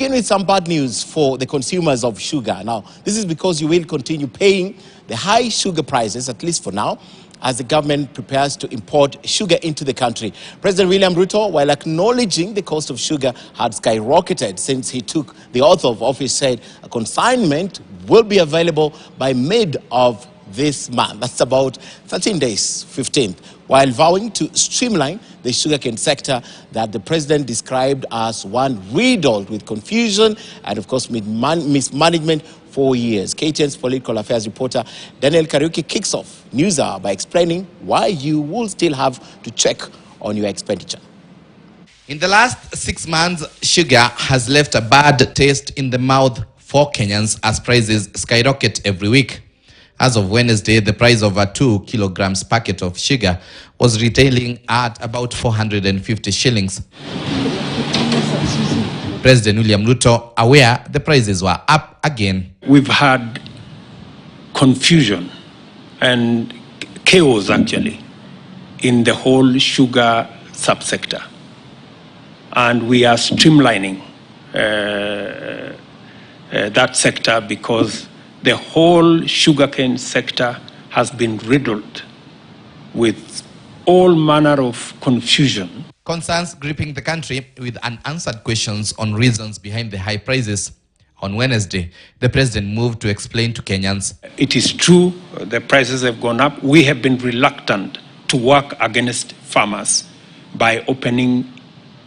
Begin with some bad news for the consumers of sugar. Now, this is because you will continue paying the high sugar prices, at least for now, as the government prepares to import sugar into the country. President William Ruto, while acknowledging the cost of sugar had skyrocketed since he took the oath of office, said a consignment will be available by mid of this month. That's about 13 days, 15th, while vowing to streamline the sugarcane sector that the president described as one riddled with confusion and, of course, mismanagement for years. KTN's political affairs reporter Daniel Kariuki kicks off News Hour by explaining why you will still have to check on your expenditure. In the last 6 months, sugar has left a bad taste in the mouth for Kenyans as prices skyrocket every week. As of Wednesday, the price of a 2 kilograms packet of sugar was retailing at about 450 shillings. President William Ruto, aware the prices were up again. We've had confusion and chaos actually in the whole sugar subsector. And we are streamlining that sector because the whole sugarcane sector has been riddled with all manner of confusion. Concerns gripping the country with unanswered questions on reasons behind the high prices. On Wednesday, the president moved to explain to Kenyans. It is true, the prices have gone up. We have been reluctant to work against farmers by opening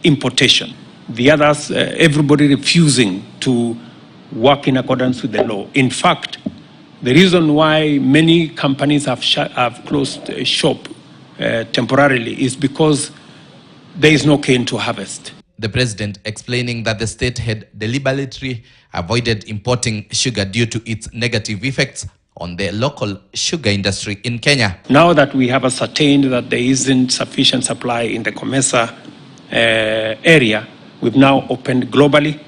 importation. The others, everybody refusing to work in accordance with the law. In fact, the reason why many companies have closed shop temporarily is because there is no cane to harvest. The president explaining that the state had deliberately avoided importing sugar due to its negative effects on the local sugar industry in Kenya. Now that we have ascertained that there isn't sufficient supply in the COMESA area, we've now opened globally.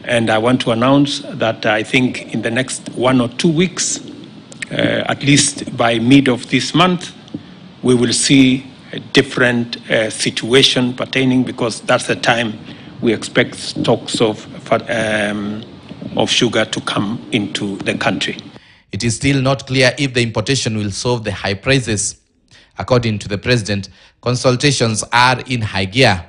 And I want to announce that I think in the next 1 or 2 weeks, at least by mid of this month, we will see a different situation pertaining, because that's the time we expect stocks of sugar to come into the country. It is still not clear if the importation will solve the high prices. According to the president, consultations are in high gear.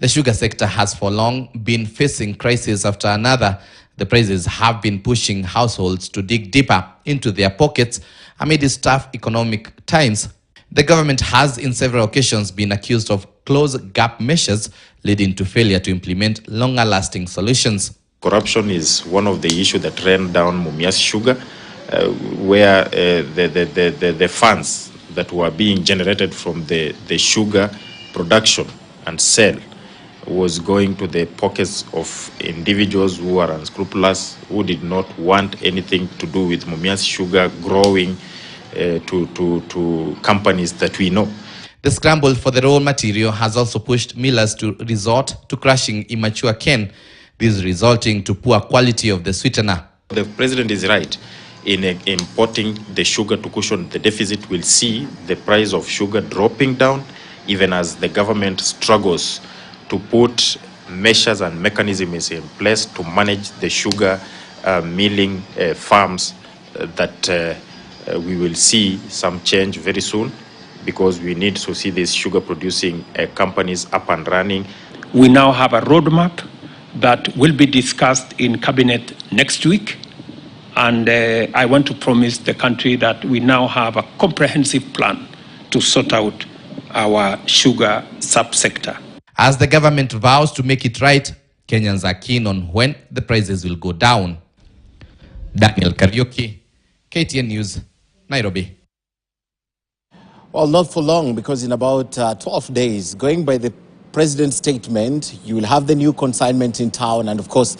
The sugar sector has for long been facing crisis after another. The prices have been pushing households to dig deeper into their pockets amid these tough economic times. The government has in several occasions been accused of close-gap measures leading to failure to implement longer-lasting solutions. Corruption is one of the issues that ran down Mumias Sugar, where the funds that were being generated from the sugar production and sale was going to the pockets of individuals who are unscrupulous, who did not want anything to do with Mumias Sugar growing to companies that we know. The scramble for the raw material has also pushed millers to resort to crushing immature cane, this resulting to poor quality of the sweetener. The president is right. In importing the sugar to cushion the deficit, we'll see the price of sugar dropping down, even as the government struggles to put measures and mechanisms in place to manage the sugar milling farms, that we will see some change very soon, because we need to see these sugar producing companies up and running. We now have a roadmap that will be discussed in cabinet next week. And I want to promise the country that we now have a comprehensive plan to sort out our sugar subsector. As the government vows to make it right, Kenyans are keen on when the prices will go down. Daniel Kariuki, KTN News, Nairobi. Well, not for long, because in about 12 days, going by the president's statement, you will have the new consignment in town, and of course,